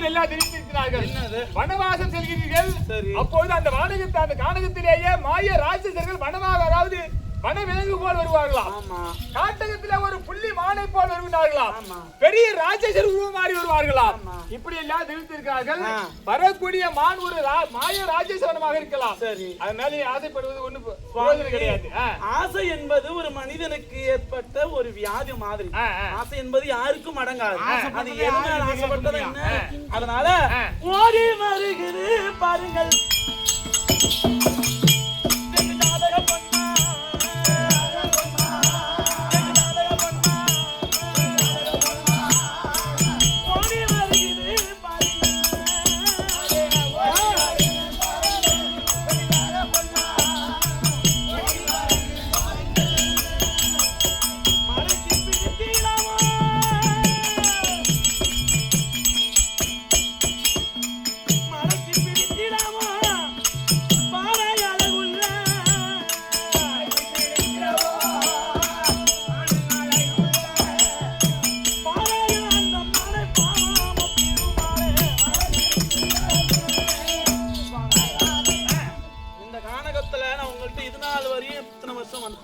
இப்பொழுது எல்லாம் தெரிவித்திருக்கிறார்கள். வனவாசம் செல்கிறீர்கள். அப்போது அந்த கானகத்திலேயே மாய ராட்சசர்கள் வனமாக, அதாவது வன விலங்கு போல் வருவார்களாம். காட்டகத்திலே ஒரு புள்ளி மானை போல் வருகிறார்களாம். பெரிய ராட்சசர் உருவம் மாறி வருவார்களாம். இப்படி எல்லாம் தெரிவித்திருக்கிறார்கள். வரக்கூடிய மான் ஒரு மாய ராட்சசவனமாக இருக்கலாம். அதனால நீ ஆசைப்படுவது ஒண்ணு கிடையாது. ஆசை என்பது ஒரு மனிதனுக்கு ஏற்பட்ட ஒரு வியாதி மாதிரி. ஆசை என்பது யாருக்கும் அடங்காது. அது என்ன ஆசைப்பட்டது என்ன? அதனால ஓடி வருகிறது பாருங்கள்.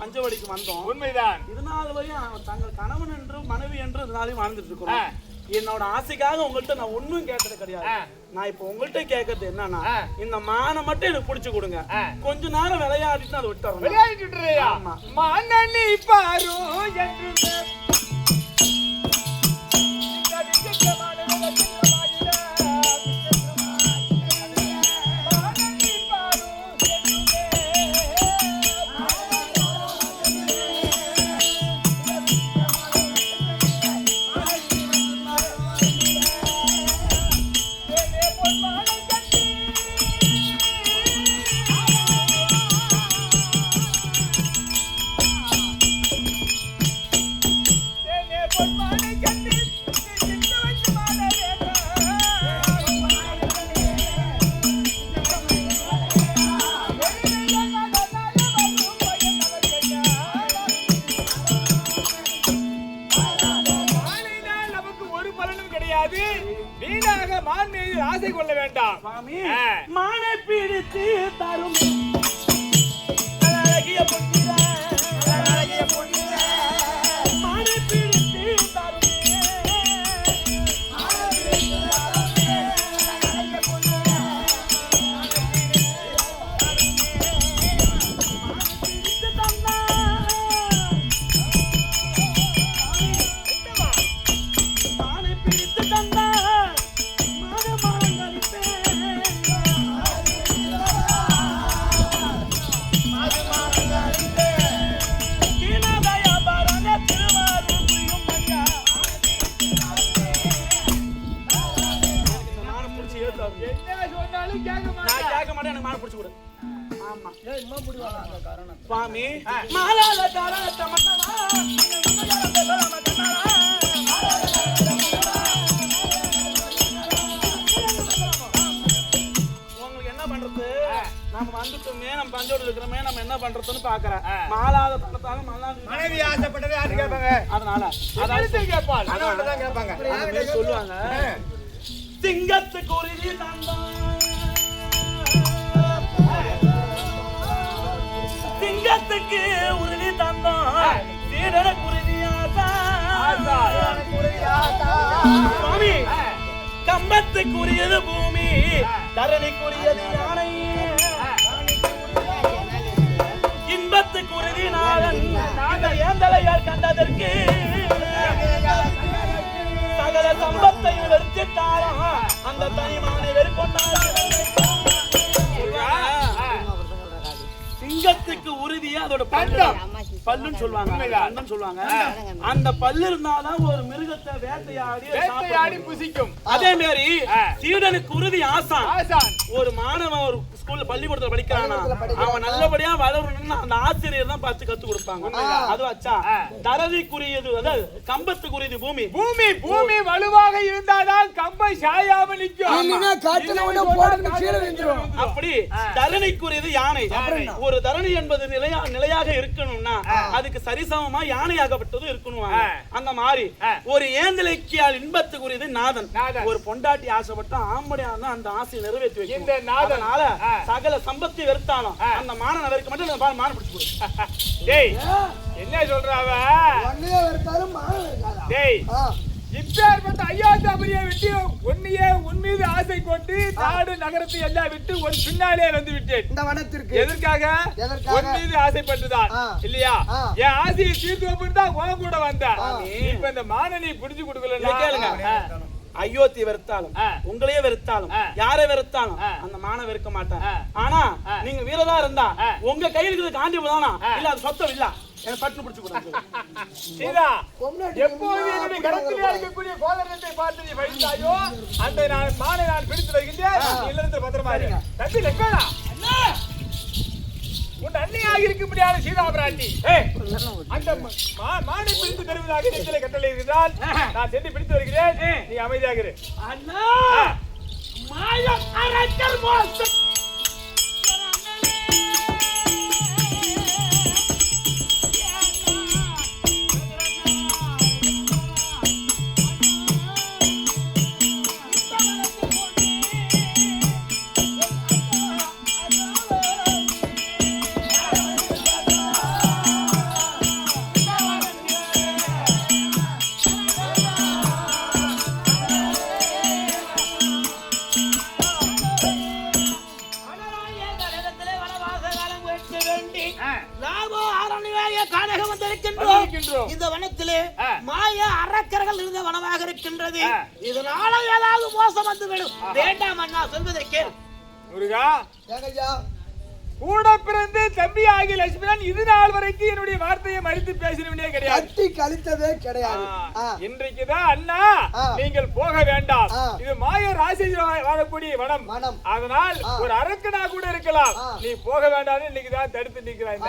பஞ்சவடிக்கு வந்தோம். உண்மைதான். இதனால வரையும் தங்கள் கணவன் என்று மனைவி என்று இதனாலையும் வாழ்ந்துட்டு இருக்கிறோம். என்னோட ஆசைக்காக உங்கள்கிட்ட நான் ஒன்னும் கேட்டது கிடையாது. நான் இப்ப உங்கள்கிட்ட கேட்கறது என்னன்னா, இந்த மானை மட்டும் எனக்கு புடிச்சு கொடுங்க. கொஞ்ச நேரம் விளையாடிட்டு அதை விட்டுறேன். விளையாடிட்டு மானி பாரு என்று வீணாக மான் மீது ஆசை கொள்ள வேண்டாம். மானை பிடித்து தரும் அழகிய பொன்னிற மானை பிடித்து தரும் சுவாமி மாலால காரணத்தை மன்னவா உங்களுக்கு என்ன பண்றது? நம்ம வந்துட்டோமே, நம்ம பஞ்சோடு இருக்கிறோமே, நம்ம என்ன பண்றதுன்னு பாக்குறேன். மாலாத பணத்தாலும் மனைவி ஆசைப்பட்டது யாரு கேட்பாங்க? அதனால கேட்பாங்க சொல்லுவாங்க. சிங்கத்துக்கு ஒரு சிங்கத்துக்கு உறுதி தந்தோம், சீடன குருதியாசா சுவாமி. கம்பத்துக்குரியது பூமி, தரணிக்குரியது யானை, இன்பத்துக்குருதி நாளன் ஏந்தலையால் கண்டதற்கு சகல சம்பத்தையும் வெறுத்துட்டாராம். அந்த தனிமானை வெறுக்கொண்டார். சிங்கத்துக்கு உறுதியா அதோட பல்லுன்னு சொல்லுவாங்க. அந்த பல்லு இருந்தாதான் ஒரு மிருகத்தை வேட்டையாடி புசிக்கும். அதே மாதிரி சீடனுக்கு உறுதி ஆசான். ஒரு மாணவன் ஒரு ஸ்கூல்ல பள்ளிக்கூடத்துல படிக்கிறானா அவன் நல்லபடியா வளரணும்னு அந்த ஆசிரியர் தான் பார்த்து கத்து கொடுப்பாங்க. அது வச்சா தரதிக்குரியது அதாவது கம்பத்துக்குரியது பூமி. பூமி பூமி வலுவாக இருந்தாதான் கம்பை சாயாம நிக்கும். அப்படி தரணிக்குரியது யானை. ஒரு தரணி என்பது நிலையாக இருக்கணும்னா அதுக்கு சரிசமமா யானையாகப்பட்டது இருக்கணும். அந்த மாதிரி ஒரு ஏந்தலைக்கியால் இன்பத்துக்குரியது நாதன். ஒரு பொண்டாட்டி ஆசைப்பட்ட ஆம்படியா தான் அந்த ஆசையை நிறைவேற்றி வைக்கும். இந்த நாதனால சகல சம்பத்தி வெறுத்தாலும் அந்த மானனை வெறுக்க மட்டும் அந்த மானம் பிடிச்சு கொடு. டேய் என்ன சொல்றாவ? டேய் இப்பேற்பட்ட ஐயாத்தாபுரியை விட்டு உன்னையே உன் மீது ஆசை கொண்டு நாடு நகரத்தை எல்லாம் விட்டு ஒரு பின்னாலே வந்து விட்டேன் இந்த வனத்திற்கு. எதற்காக? உன் மீது ஆசைப்பட்டுதான் இல்லையா? என் ஆசையை தீர்த்து வைப்பது தான் உன் கூட வந்தேன். இப்ப இந்த மானனை பிடிச்சு கொடுக்கல கேளுங்க. அயோத்தி வெறுத்தாலும் உங்களையே வெறுத்தாலும் யாரை வெறுத்தாலும் அந்த மான வெறுக்க மாட்டேன். ஆனா நீங்க வீரதா இருந்தா உங்க கையில் இருக்கிறது காண்டி தானா இல்ல அது சொத்தம் இல்ல பட்டு பிடிச்சு கொடுங்க. சீதா எப்போது என்னுடைய கரத்திலே இருக்கக்கூடிய கோதரத்தை பார்த்து நீ வைத்தாயோ அந்த மானை நான் பிடித்து வருகின்றேன். இல்லருந்து பத்திரமா இரு. தம்பி லெக்கடா உன் அண்ணியாக இருக்க முடியாத சீதா பிராட்டி அந்த மானை பிடித்து தருவதாக நெஞ்சிலே கட்டளை இருந்தால் நான் சென்று பிடித்து வருகிறேன். நீ அமைதியாக இரு. அண்ணா மாயம் அரக்கர் மோசம் இந்த வனத்திலே மாய அரக்கர்கள் இருந்த வனமாக இருக்கின்றது. இதனால ஏதாவது மோசம் வந்துவிடும். வேண்டாம் அண்ணா சொல்வதை கேள். முருகா கூட பிறந்து தம்பி ஆகிய லட்சுமணன் இது நாள் வரைக்கும் என்னுடைய வார்த்தையை மறுத்து பேசினவனே கிடையாது. கட்டி கழித்ததே கிடையாது. இன்றைக்குதான் அண்ணா நீங்கள் போக வேண்டாம். இது மாய ராசி வாழக்கூடிய வனம். அதனால் ஒரு அரக்கனா கூட இருக்கலாம். நீ போக வேண்டாம் இன்னைக்குதான் தடுத்து நிற்கிறாய்.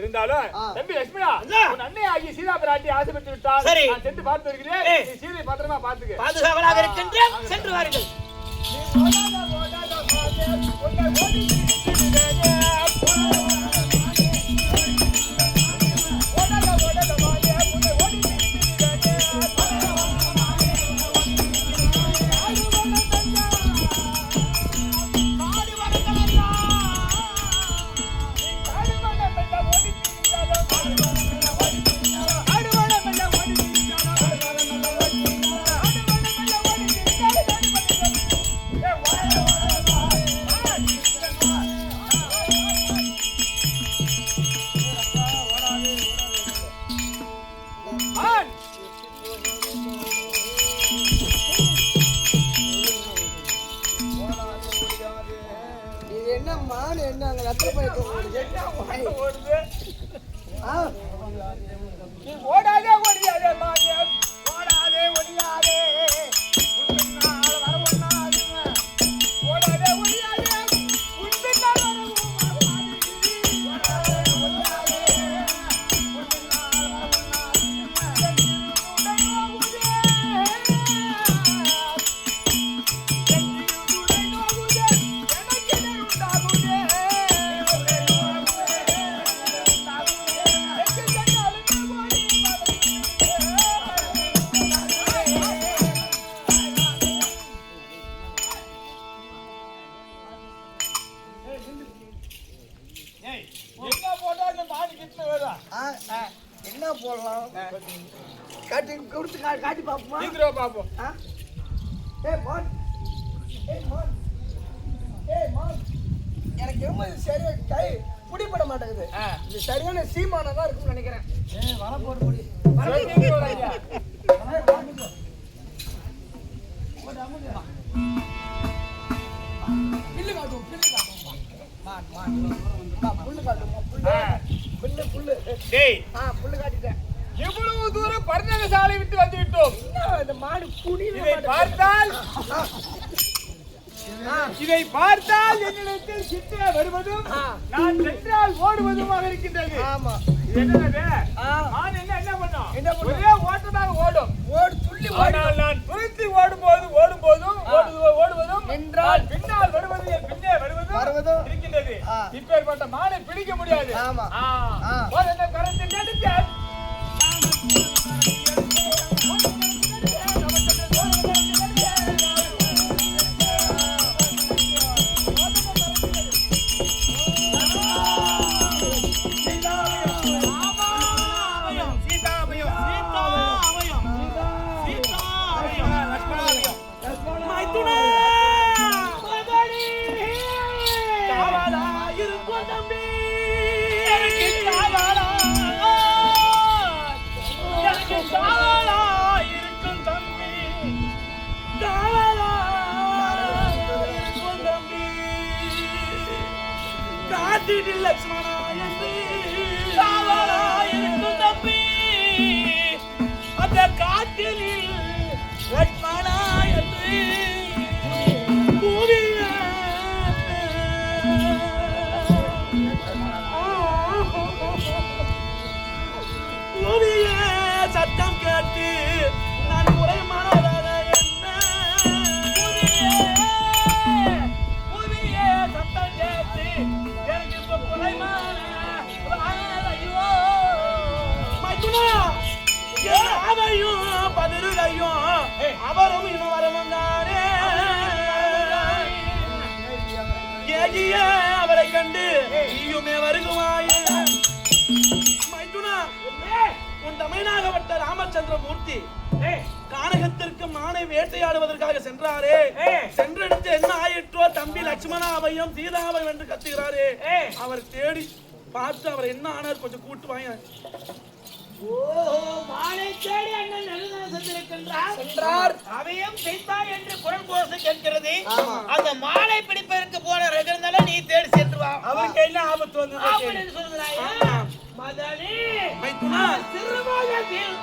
இருந்தாலும் தம்பி லட்சுமணா உன் அண்ணன் ஆகிய சீதா பிராட்டி ஆசைப்பட்டு விட்டால் நான் சென்று பார்த்து வருகிறேன். நீ சீதை பத்திரமா பார்த்துக்க. பாதுகாவலாக இருக்கின்றேன். சென்று வாருங்கள். ஓடாதே ஓடியாதே மாதே ஓடாதே ஓடியாதே ஓடாதே ஓடியாதே என்ன போடலாம் காட்டி கொடுத்து காட்டி பாப்போமா நீங்க பாப்போம் எனக்கு எவ்வளவு சரியா கை புடிபட மாட்டேங்குது இது சரியான சீமானதா இருக்கும்னு நினைக்கிறேன் வர போட்டு முடி பில்லு காட்டும் புல்லு காட்டும் புல்லு புல்லு டேய் புல்லு காட்டிட்டேன் எவ்வளவு தூரம் பர்ணக சாலை விட்டு வந்து விட்டோம் இந்த மாடு குடி இதை பார்த்தால் இதை பார்த்தால் என்னிடத்தில் கிட்டே வருவதும் நான் சென்றால் ஓடுவதுமாக இருக்கின்றது. ஆமா. என்னது நான் என்ன பண்ணும் ஒரே ஓட்டமாக ஓடும் துள்ளி ஆனால் நான் துளித்து ஓடுவதும் என்றால் பின்னால் வருவது என் பின்னே வருவதும் இருக்கின்றது. இப்பேற்பட்ட மானை பிடிக்க முடியாது. ஆமா. என்ன கரண்ட் எடுத்து லட்சுமணா என்று காவலா இருக்கும் தம்பி அந்த காட்டில் லட்சுமணா என்று கூவிய சத்தம் கேட்டு நான் முறை மனதாக என்ன கூவிய சத்தம் கேட்டு அவரும் இன்னும் வரவங்காரே அவரை கண்டு நீயுமே வருகுவாயே மைத்துனா உன் தமிழாகப்பட்ட ராமச்சந்திரமூர்த்தி கானகத்திற்கு மானை வேட்டையாடுவதற்காக சென்றாரே சென்றெடுத்து என்ன ஆயிற்றோ தம்பி லட்சுமணாவையும் சீதாவையும் என்று கத்துகிறாரே அவர் தேடி பார்த்து அவர் என்ன ஆனார் கொஞ்சம் கூட்டு வாங்க. மாலை தேடி அண்ணன் நெடுநரசன் சென்றார். அவையும் செய்தாய் என்று குரல் கோஷம் கேட்கிறது. அந்த மாலை பிடிப்பதற்கு போன ரகந்தால நீ தேடி சென்று வா. அவருக்கு என்ன ஆபத்து வந்தது அப்படின்னு சொல்றாயா மதனி மைத்துனா திருமகத்தில்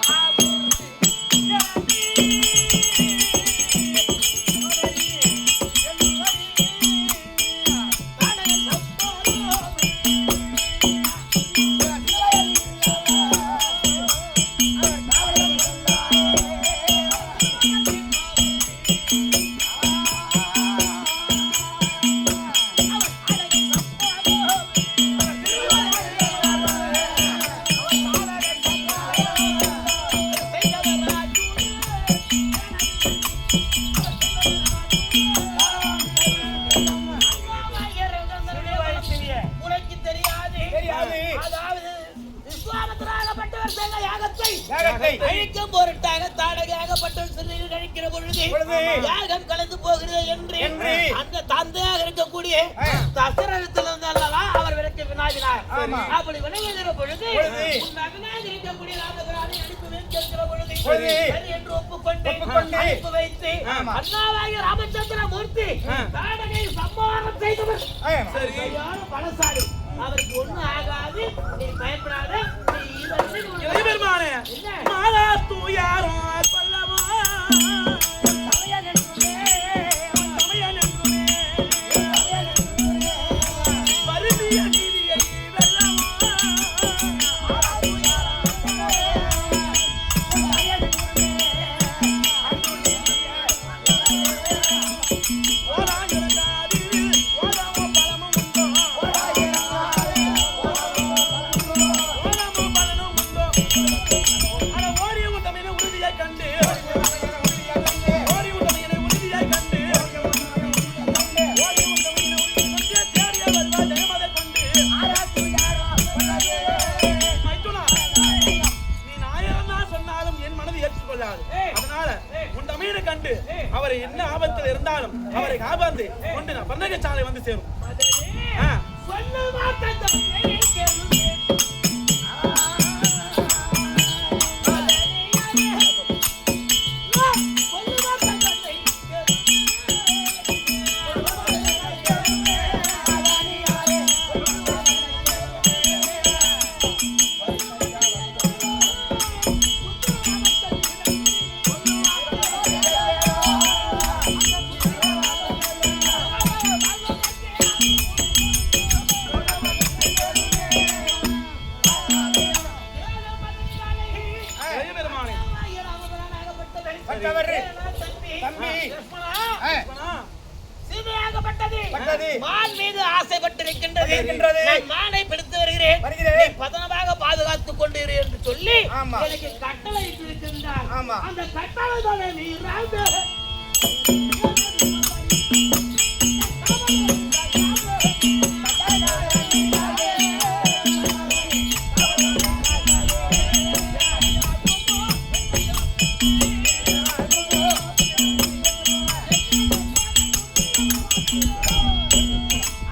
அழிக்கும் பொருட்டாக தாடகையாகப்பட்டவன் சிறையில் அழிக்கிற பொழுது யாகம் கலந்து போகிறது என்று அந்த தந்தையாக இருக்கக்கூடிய தசரத்தில் இருந்தல்லவா அவர் விளக்க வினாவினார். அப்படி விளைவிக்கிற பொழுது மகனாக இருக்கக்கூடிய ராமபிரானை அனுப்புவேன் கேட்கிற பொழுது சரி என்று ஒப்புக்கொண்டு அனுப்பி வைத்து அண்ணாவாகிய ராமச்சந்திரமூர்த்தி தாடகை சம்மானம் செய்தவர் சரியான பலசாலி. அவருக்கு ஒண்ணு ஆகாது, நீ பயப்படாத. இளைஞர்மானே மாலா தூயாரோ சொல்லவோ வருதிய நீதியை வெல்லவோ அவரை என்ன ஆபத்தில் இருந்தாலும் அவரை காப்பாந்து கொண்டு நான் பன்னகச்சாலை வந்து சேரும். தேவர் தம்பி லக்ஷ்மணா, ஆ. லக்ஷ்மணா. சீதையாகப்பட்டது மான் மீது ஆசைப்பட்டிருக்கின்றது இருக்கின்றது. நான் மானை பிடித்து வருகிறேன் வருகிறேன். நீ பதனமாக பாதுகாத்துக் கொண்டு இரு என்று சொல்லி ஆமா. எனக்கு கட்டளை இருக்கின்றார் ஆமா. அந்த கட்டளை தானே நீ ராண்டு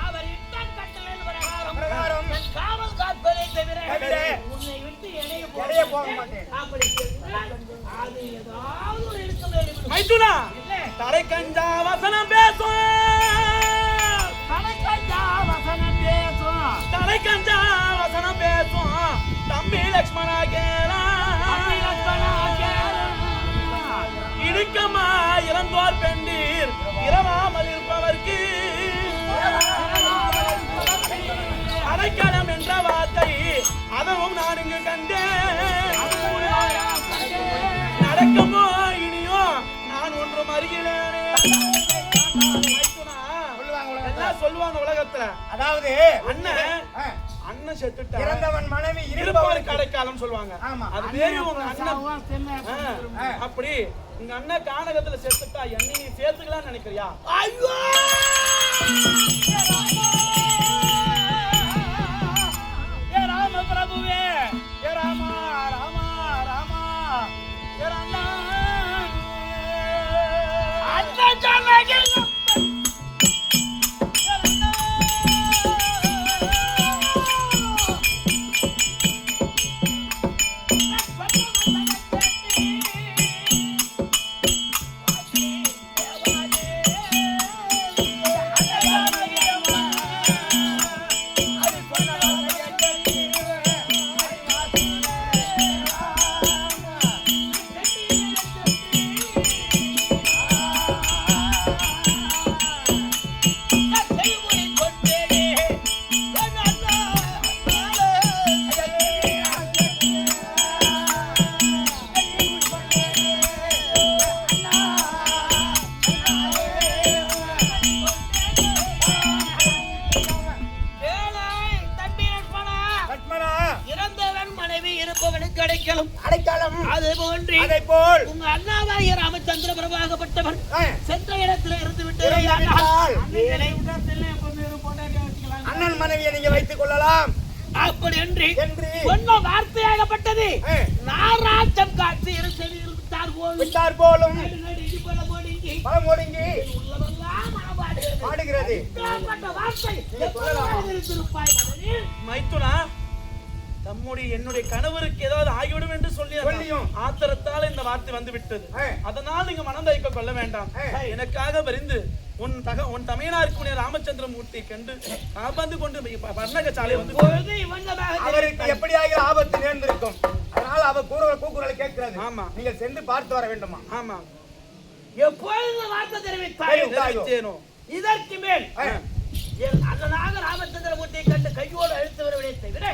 அவர் இட்ட கட்டளையின் பிரகாரம் நான் காவல் காப்பதை தவிர உன்னை விட்டு எடைய போக மாட்டேன். அப்படி சொன்னால் அது ஏதாவது ஒரு இழுக்க வேண்டும் மைத்துனா, என்ன? தலைக்கஞ்சா வசனம் பேசும், தலைக்கஞ்சா வசனம் பேசும் தலைக்கஞ்சா வசனம் பேசும், தம்பி லக்ஷ்மணா கேளா, இடுக்கமா இளங்கோர் பெண்டீர் இரவாமல் இருப்பவர்க்கு அடைக்கலம் என்ற வார்த்தை அதுவும் நான் இங்கு கண்டேன். நடக்குமோ இனியோ நான் ஒன்றும் அறிகிறேனே. எல்லாம் சொல்லுவாங்க உலகத்துல, அதாவது அண்ணன் ஆ, அண்ணன் செத்துட்டா இறந்தவன் மனைவி இருப்பவருக்கு இருப்பவருக்கு அடைக்காலம் சொல்லுவாங்க. ஆமா. அது பேரு உங்க அண்ணன். அப்படி உங்க அண்ணன் கானகத்துல செத்துட்டா என்ன நீ சேர்த்துக்கலாம்னு நினைக்கிறியா? ஐயோ ஏ ராம பிரபுவே, ஏ ராமா ராமா ராமா, ஏ ராமா. அண்ணன் சொன்னதில் லட்சுமணா இறந்தவன் மனைவி இருப்பவனுக்கு அடைக்கலம் அடைக்கலம் அது போன்று அதை போல் உங்க அண்ணாவாகிய ராமச்சந்திர பிரபாகப்பட்டவன் ஆ, சென்ற இடத்துல இருந்து விட்டு இறந்து விட்டால் என்னை அண்ணன் மனைவியை நீங்க வைத்துக் கொள்ளலாம் அப்படி என்று என்று சொன்ன வார்த்தையாகப்பட்டது ஆ, நாராஜம் காட்சி இருந்தார் போல் விட்டார் போலும் இடி போல போடுங்கி பழம் ஒடுங்கி உள்ளவெல்லாம் மனப்பாடுகிறது. பாடுகிறது இப்பேற்பட்ட வார்த்தை எப்பொழுது இருப்பாய் மகனே? மைத்துனா, தம்முடைய என்னுடைய கணவருக்கு ஏதாவது ஆகிவிடும் என்று சொல்லியும். சொல்லி ஆத்திரத்தால் இந்த வார்த்தை வந்து விட்டது. ஆ. அதனால் நீங்க மனம் தைக்க கொள்ள வேண்டாம். ஆ. எனக்காக வரிந்து உன் தமையனாருக்கு ராமச்சந்திரமூர்த்தி கண்டு காப்பாந்து கொண்டு பர்ணக சாலை வந்து இப்பொழுது இவங்களாக அவருக்கு எப்படி ஆகிற ஆபத்து நேர்ந்திருக்கும். அதனால அவர் கூக்குரலை கேட்கிறது. ஆமா. நீங்கள் சென்று பார்த்து வர வேண்டுமா? ஆமா எப்பொழுது வார்த்தை தெரிவித்தாயோ தெரிவித்தேனோ. இதற்கு மேல் ஆ, என் அண்ணனாக ராமச்சந்திரமூர்த்தியை கண்டு கையோடு அழைத்து வருவதை தவிர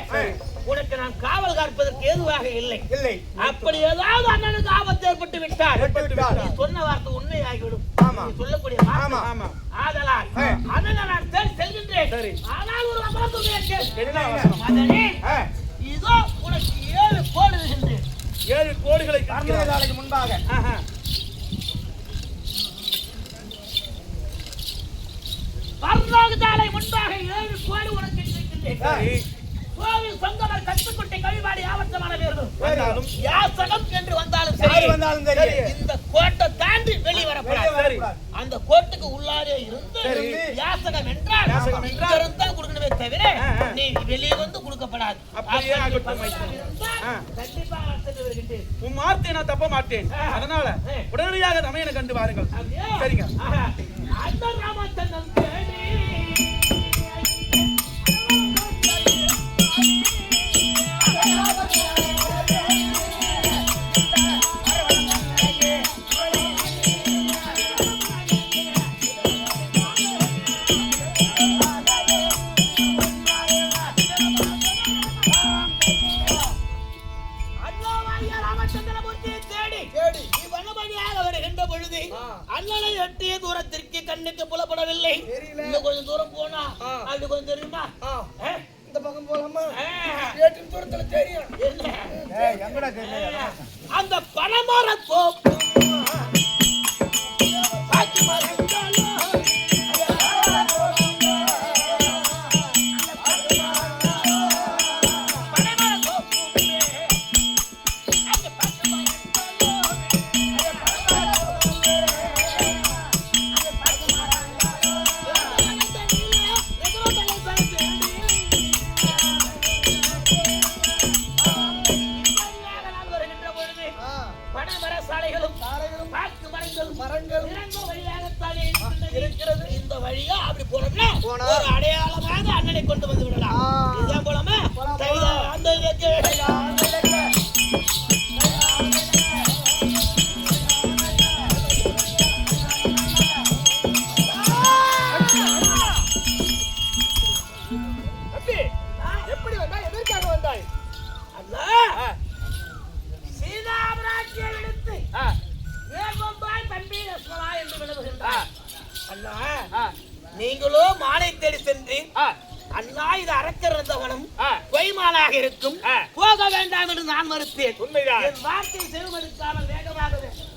உனக்கு நான் காவல் காப்பதற்கு ஏதுவாக இல்லை. இல்லை அப்படி ஏதாவது அண்ணனுக்கு ஆபத்து ஏற்பட்டு விட்டால் ஏற்பட்டு விட்டால் நீ சொன்ன வார்த்தை உண்மையாகிவிடும். ஆமா. நீ சொல்லக்கூடிய ஆமா. வார்த்தை ஆமா. ஆதலால் அண்ணனை நான் தேடி செல்கின்றேன். சரி. ஆனால் ஒரு வசனம் சொல்கிறேன். என்ன அவசரம்? மகனே, ஆ, இதோ உனக்கு 7 கோடி இருக்கின்றேன். 7 கோடிகளை பர்ணக சாலைக்கு முன்பாக ஆஹா. பர்லோகத்தாலை முன்பாக 7 கோடி உனக்கு இருக்கின்றேன். சரி. கோவில் சொந்தவர் கட்டுக்குட்டை கழிவாடி ஆவட்டமான பேர்கள் வந்தாலும் யாசகம் என்று வந்தாலும் யாரு சரி வந்தாலும் சரி இந்த கோட்டை தாண்டி வெளியே வெளியே வரப்படாது. வரக்கூடாது. அந்த கோட்டுக்கு உள்ளாரே இருந்து சரி. யாசகம் என்றால் யாசகம் என்றால் இங்க இருந்தா கொடுக்கணுமே தவிர நீ வெளியே வந்து கொடுக்கப்படாது. அப்படியே அப்படி ஆகட்டும் பக்கம் இருந்தால் கண்டிப்பாக அர்த்தம் வருகின்றேன். உன் வார்த்தையை நான் தப்ப மாட்டேன். அதனால உடனடியாக தமையனை கண்டு வாருங்கள். அப்படியே? சரிங்க. ஆஹா. அந்த ராமச்சந்திரன் தேடி அண்ணாவாகிய ராமச்சந்திரமூர்த்தியை தேடி நீ வனபலியாக வருகின்ற பொழுது அண்ணனை எட்டிய தூரத்திற்கு கண்ணுக்கு புலப்படவில்லை. இன்னும் கொஞ்சம் தூரம் போனா அப்படி கொஞ்சம் தெரியுமா? இந்த பக்கம் போலாமா? ஏட்டின் தூரத்துல தெரியும். எங்கடா தெரியல. அந்த பனமர தோப்பு பாக்கி மரத்தாலோ இந்த வழியா அப்படி போனோம்னா ஒரு அடையாளமாக அண்ணனை கொண்டு வந்து விடலாம். இதுதான் போலாமா? அந்த எப்படி வந்தா? எதற்காக வந்தாய்? அண்ணா சீதாபிராட்டியை விடுத்து வேகம்பாய் தம்பி லட்சுமணா என்று விளவுகின்றார். அண்ணா நீங்களோ மாலை தேடி சென்று அண்ணா இது அரக்கரந்தவனும் பொய்மானாக இருக்கும், போக வேண்டாம் என்று நான் மறுத்தேன். என் வார்த்தை செவிமடுக்காமல் வேகமாக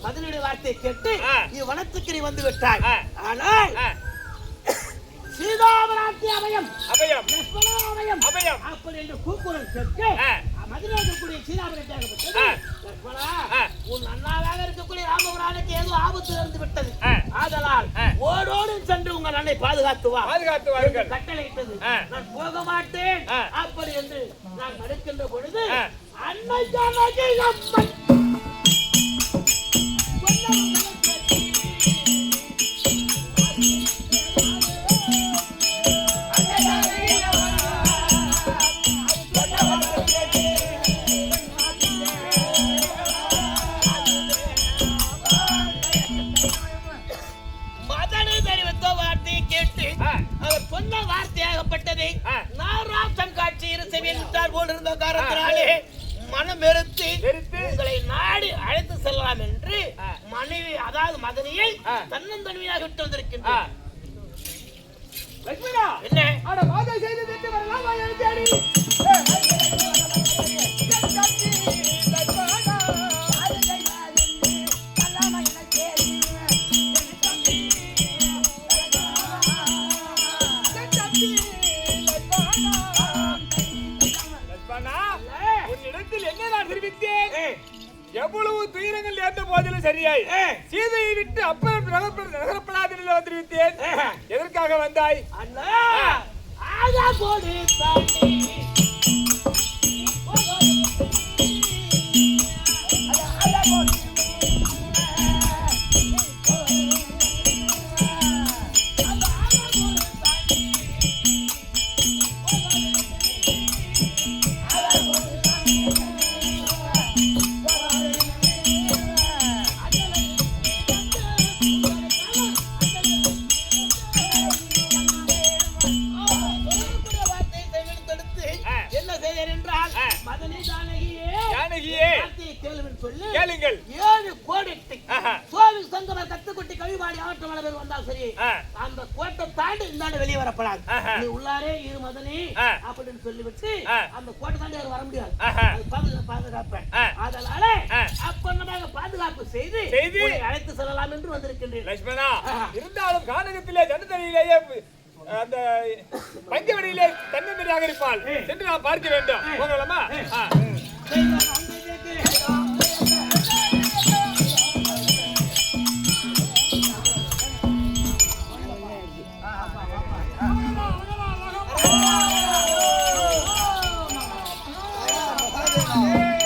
பதிலுடைய வார்த்தை கேட்டு நீ வனத்துக்கு நீ வந்து விட்டாய். ஆனால் சீதாபிராட்டி அபயம் அபயம் லட்சுமணா அபயம் அபயம் அப்படி என்று கூக்குரல் கேட்க மதுரையில் இருக்கக்கூடிய சீதாபிராட்டியாகப்பட்டது லட்சுமணா உன் அண்ணாவாக இருக்கக்கூடிய ராமபுரானுக்கு ஏதோ ஆபத்து இருந்து விட்டது. ஆதலால் ஓடோடு சென்று உங்கள் அண்ணனை பாதுகாத்துவார்கள் கட்டளையிட்டது. நான் போக மாட்டேன் அப்படி என்று நான் மறுக்கின்ற பொழுது அன்னை ஜானகி அம்மன் மனம் வெறுத்து உங்களை நாடி அழைத்து செல்லலாம் என்று மனைவி அதாவது மதனியை தன்னந்தனியாக விட்டு வந்திருக்கின்றார். என்ன எவ்வளவு துயரங்கள் நேர்ந்த போதிலும் சரியாய் சீதையை விட்டு அப்புறம் நகரப்படாத நிலை வந்துவிட்டேன். எதற்காக வந்தாய்? கேளுங்கள். 7 கோடிட்டு சோவி சங்கமர் கத்துக்குட்டி கவிபாடி ஆற்று மலை பேர் வந்தால் சரி அந்த கோட்டை தாண்டி இந்த வெளியே வரப்படாது. நீ உள்ளாரே இரு மதனி அப்படின்னு சொல்லிவிட்டு அந்த கோட்டை தாண்டி வர முடியாது. பாதுகாப்பேன். அதனால அப்பன்னமாக பாதுகாப்பு செய்து அழைத்து செல்லலாம் என்று வந்திருக்கின்றேன். லட்சுமணா இருந்தாலும் கானகத்திலே ஜனதனியிலேயே அந்த பஞ்சவடியிலே தன்னந்தனியாக இருப்பாள் என்று நாம் பார்க்க வேண்டும். போகலாமா? Hey!